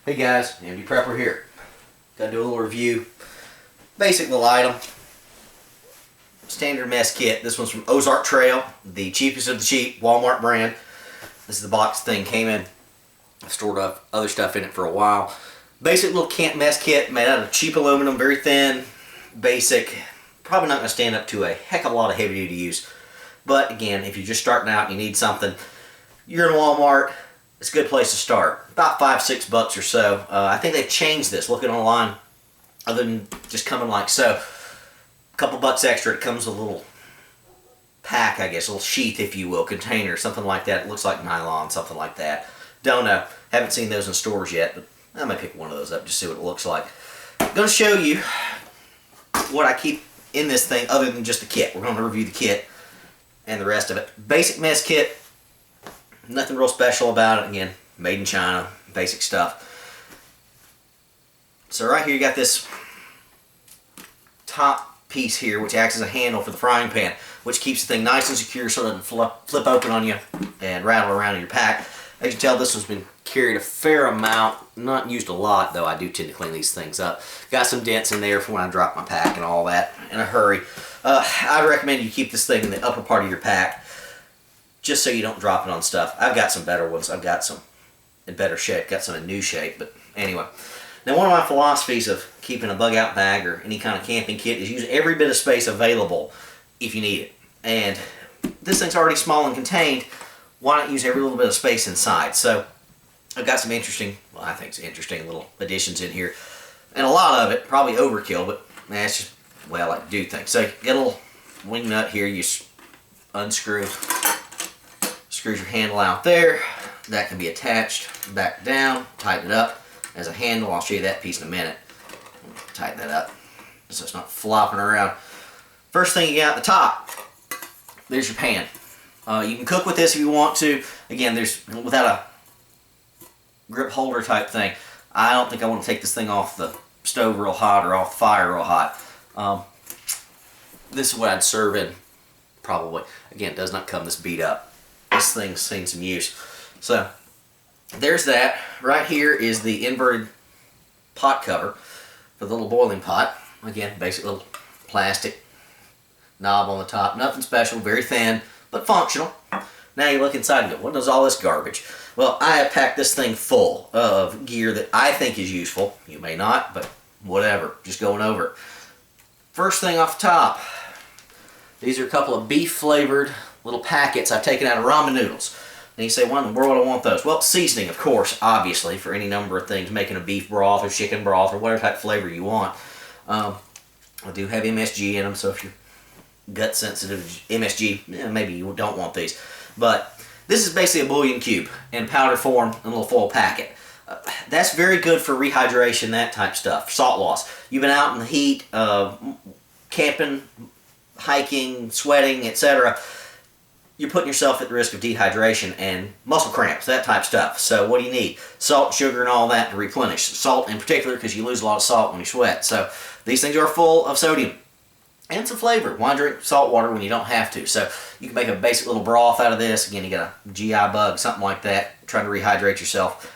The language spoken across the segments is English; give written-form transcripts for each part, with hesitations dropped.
Hey guys, MD Prepper here. Gotta do a little review. Basic little item. Standard mess kit. This one's from Ozark Trail, the cheapest of the cheap, Walmart brand. This is the box thing came in. I've stored up other stuff in it for a while. Basic little camp mess kit made out of cheap aluminum, very thin, basic. Probably not going to stand up to a heck of a lot of heavy duty use. But again, if you're just starting out and you need something, you're in Walmart. It's a good place to start. About $5-6 or so. I think they've changed this. Looking online, other than just coming like so, a couple bucks extra. It comes with a little pack, I guess, a little sheath, if you will, container, something like that. It looks like nylon, something like that. Don't know. Haven't seen those in stores yet, but I might pick one of those up just to see what it looks like. I'm going to show you what I keep in this thing other than just the kit. We're going to review the kit and the rest of it. Basic mess kit. Nothing real special about it. Again, made in China, basic stuff. So right here you got this top piece here, which acts as a handle for the frying pan, which keeps the thing nice and secure so it doesn't flip open on you and rattle around in your pack. As you can tell, this one's been carried a fair amount, not used a lot, though I do tend to clean these things up. Got some dents in there for when I drop my pack and all that in a hurry. I'd recommend you keep this thing in the upper part of your pack, just so you don't drop it on stuff. I've got some better ones. I've got some in better shape, got some in new shape, but anyway. Now, one of my philosophies of keeping a bug out bag or any kind of camping kit is use every bit of space available if you need it. And this thing's already small and contained. Why not use every little bit of space inside? So I've got some interesting, well, I think it's interesting little additions in here. And a lot of it, probably overkill, but that's just the way I like to do things. So you get a little wing nut here, you unscrew. Screws your handle out there. That can be attached back down, tighten it up as a handle. I'll show you that piece in a minute. Tighten that up so it's not flopping around. First thing you got at the top, there's your pan. You can cook with this if you want to. Again, there's without a grip holder type thing. I don't think I want to take this thing off the stove real hot or off the fire real hot. This is what I'd serve in probably. Again, it does not come this beat up. This thing's seen some use. So there's that. Right here is the inverted pot cover for the little boiling pot. Again, basic little plastic knob on the top. Nothing special, very thin, but functional. Now you look inside and go, what is all this garbage? Well, I have packed this thing full of gear that I think is useful. You may not, but whatever. Just going over it. First thing off the top, these are a couple of beef flavored little packets I've taken out of ramen noodles. And you say, why in the world do I want those? Well, seasoning, of course, obviously, for any number of things, making a beef broth or chicken broth or whatever type of flavor you want. I do have MSG in them, so if you're gut sensitive to MSG, maybe you don't want these. But this is basically a bouillon cube in powder form in a little foil packet. That's very good for rehydration, that type stuff, salt loss. You've been out in the heat, camping, hiking, sweating, etc. You're putting yourself at the risk of dehydration and muscle cramps, that type of stuff. So what do you need? Salt, sugar, and all that to replenish. Salt in particular, because you lose a lot of salt when you sweat. So these things are full of sodium and some flavor. Why drink salt water when you don't have to? So you can make a basic little broth out of this. Again, you got a GI bug, something like that, trying to rehydrate yourself.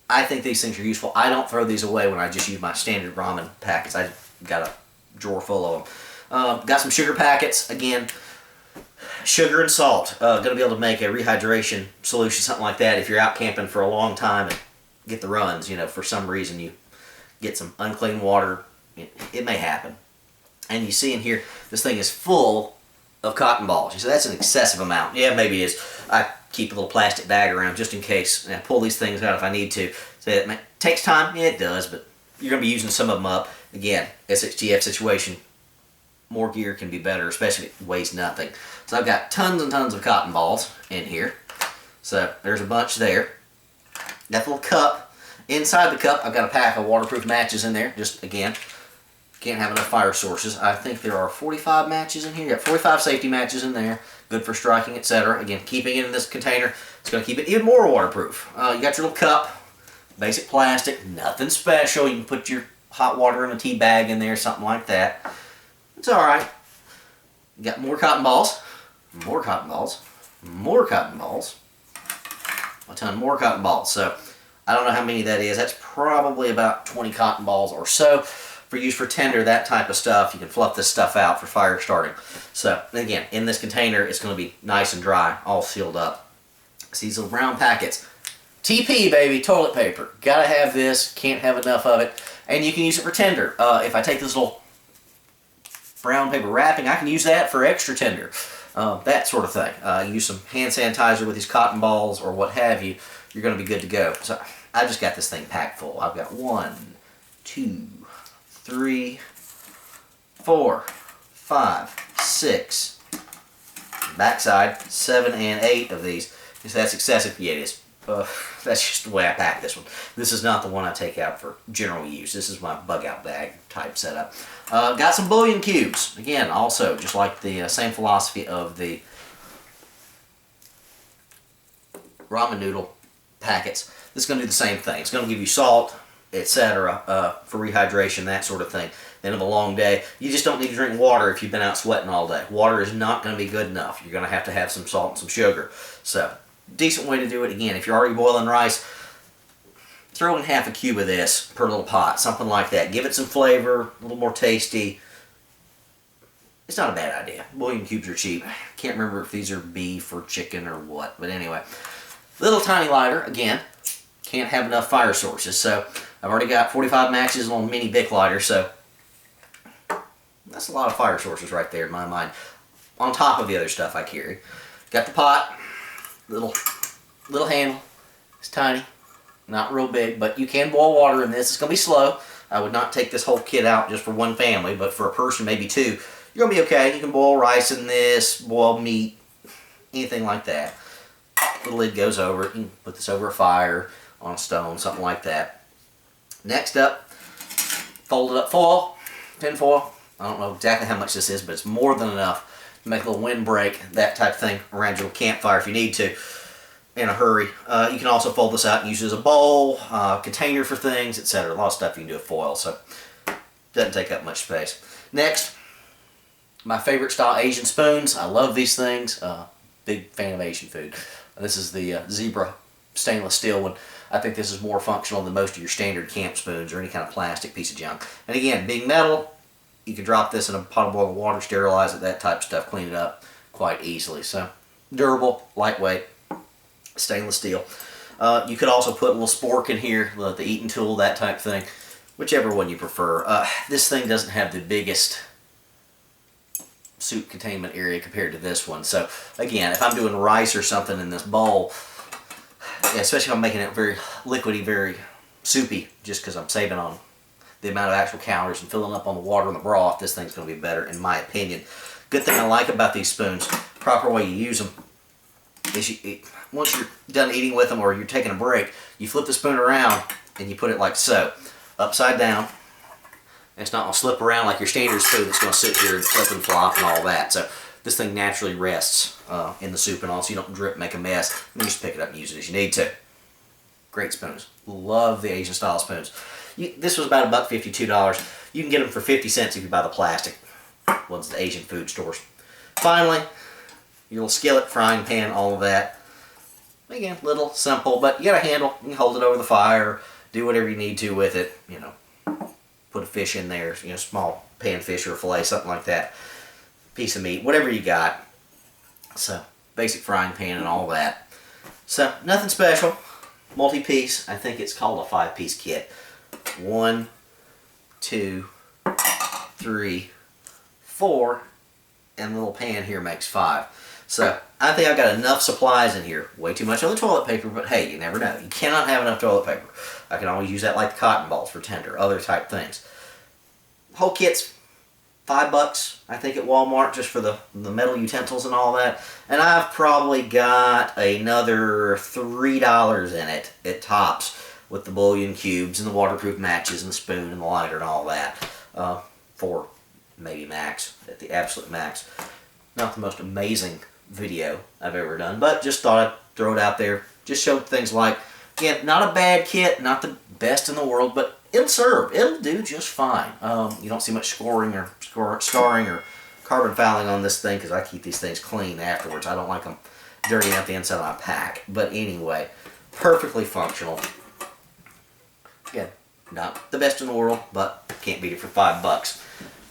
I think these things are useful. I don't throw these away when I just use my standard ramen packets. I got a drawer full of them. Got some sugar packets. Again, sugar and salt. Going to be able to make a rehydration solution, something like that, if you're out camping for a long time and get the runs. For some reason you get some unclean water. It may happen. And you see in here, this thing is full of cotton balls. You say, that's an excessive amount. Yeah, maybe it is. I keep a little plastic bag around just in case. And I pull these things out if I need to. So it takes time. Yeah, it does, but you're going to be using some of them up. Again, SHTF situation. More gear can be better, especially if it weighs nothing. So I've got tons and tons of cotton balls in here. So there's a bunch there. Got the little cup. Inside the cup, I've got a pack of waterproof matches in there. Just, again, can't have enough fire sources. I think there are 45 matches in here. You got 45 safety matches in there. Good for striking, etc. Again, keeping it in this container, it's going to keep it even more waterproof. You got your little cup. Basic plastic. Nothing special. You can put your hot water in a tea bag in there, something like that. It's alright. Got more cotton balls, more cotton balls, more cotton balls, a ton more cotton balls. So I don't know how many that is. That's probably about 20 cotton balls or so for use for tinder, that type of stuff. You can fluff this stuff out for fire starting. So again, in this container, it's going to be nice and dry, all sealed up. See these little brown packets. TP, baby, toilet paper. Gotta have this, can't have enough of it. And you can use it for tinder. If I take this little brown paper wrapping, I can use that for extra tinder. That sort of thing. Use some hand sanitizer with these cotton balls or what have you. You're going to be good to go. So I just got this thing packed full. I've got 1, 2, 3, 4, 5, 6. Backside, 7 and 8 of these. Is that excessive? Yeah, it is. That's just the way I pack this one. This is not the one I take out for general use. This is my bug out bag type setup. Got some Bouillon Cubes. Again, also just like the same philosophy of the ramen noodle packets. This is going to do the same thing. It's going to give you salt, etc. For rehydration, that sort of thing. End of a long day. You just don't need to drink water if you've been out sweating all day. Water is not going to be good enough. You're going to have some salt and some sugar. So, decent way to do it. Again, if you're already boiling rice, throw in half a cube of this per little pot, something like that. Give it some flavor, a little more tasty. It's not a bad idea. Bouillon cubes are cheap. Can't remember if these are beef or chicken or what, but anyway. Little tiny lighter, again, can't have enough fire sources. So I've already got 45 matches on a mini Bic lighter, so that's a lot of fire sources right there in my mind. On top of the other stuff I carry. Got the pot. Little handle. It's tiny, not real big, but you can boil water in this. It's going to be slow. I would not take this whole kit out just for one family, but for a person, maybe two, you're going to be okay. You can boil rice in this, boil meat, anything like that. The lid goes over it. You can put this over a fire, on a stone, something like that. Next up, folded up foil, tin foil. I don't know exactly how much this is, but it's more than enough to make a little windbreak, that type of thing, around your campfire if you need to in a hurry. You can also fold this out and use it as a bowl, container for things, etc. A lot of stuff you can do with foil, so it doesn't take up much space. Next, my favorite style Asian spoons. I love these things. Big fan of Asian food. This is the Zebra stainless steel one. I think this is more functional than most of your standard camp spoons or any kind of plastic piece of junk. And again, being metal, you can drop this in a pot of boiling water, sterilize it, that type of stuff, clean it up quite easily. So, durable, lightweight, stainless steel. You could also put a little spork in here, the eating tool, that type of thing, whichever one you prefer. This thing doesn't have the biggest soup containment area compared to this one. So, again, if I'm doing rice or something in this bowl, especially if I'm making it very liquidy, very soupy, just because I'm saving on the amount of actual calories and filling up on the water and the broth, this thing's going to be better, in my opinion. Good thing I like about these spoons, proper way you use them, is once you're done eating with them or you're taking a break, you flip the spoon around and you put it like so, upside down. And it's not going to slip around like your standard spoon that's going to sit here and flip and flop and all that. So this thing naturally rests in the soup and all, so you don't drip, make a mess. And you just pick it up and use it as you need to. Great spoons. Love the Asian style spoons. This was about $1.50, $2. You can get them for 50 cents if you buy the plastic ones at the Asian food stores. Finally, your little skillet, frying pan, all of that. Again, little, simple, but you got a handle. You can hold it over the fire, do whatever you need to with it. You know, put a fish in there, small pan fish or a fillet, something like that. Piece of meat, whatever you got. So, basic frying pan and all that. So, nothing special. Multi-piece. I think it's called a 5-piece kit. 1, 2, 3, 4, and the little pan here makes 5. So, I think I've got enough supplies in here. Way too much on the toilet paper, but hey, you never know. You cannot have enough toilet paper. I can always use that like the cotton balls for tinder, other type things. Whole kit's $5, I think, at Walmart, just for the metal utensils and all that. And I've probably got another $3 in it at tops with the Bouillon Cubes and the waterproof matches and the spoon and the lighter and all that. For maybe max, at the absolute max. Not the most amazing video I've ever done, but just thought I'd throw it out there. Just show things like, again, not a bad kit, not the best in the world, but it'll serve. It'll do just fine. You don't see much scarring or carbon fouling on this thing because I keep these things clean afterwards. I don't like them dirtying out the inside of my pack. But anyway, perfectly functional. Again, not the best in the world, but can't beat it for $5.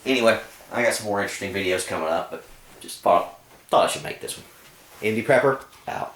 Anyway, I got some more interesting videos coming up, but just thought I should make this one. Indie Prepper, out.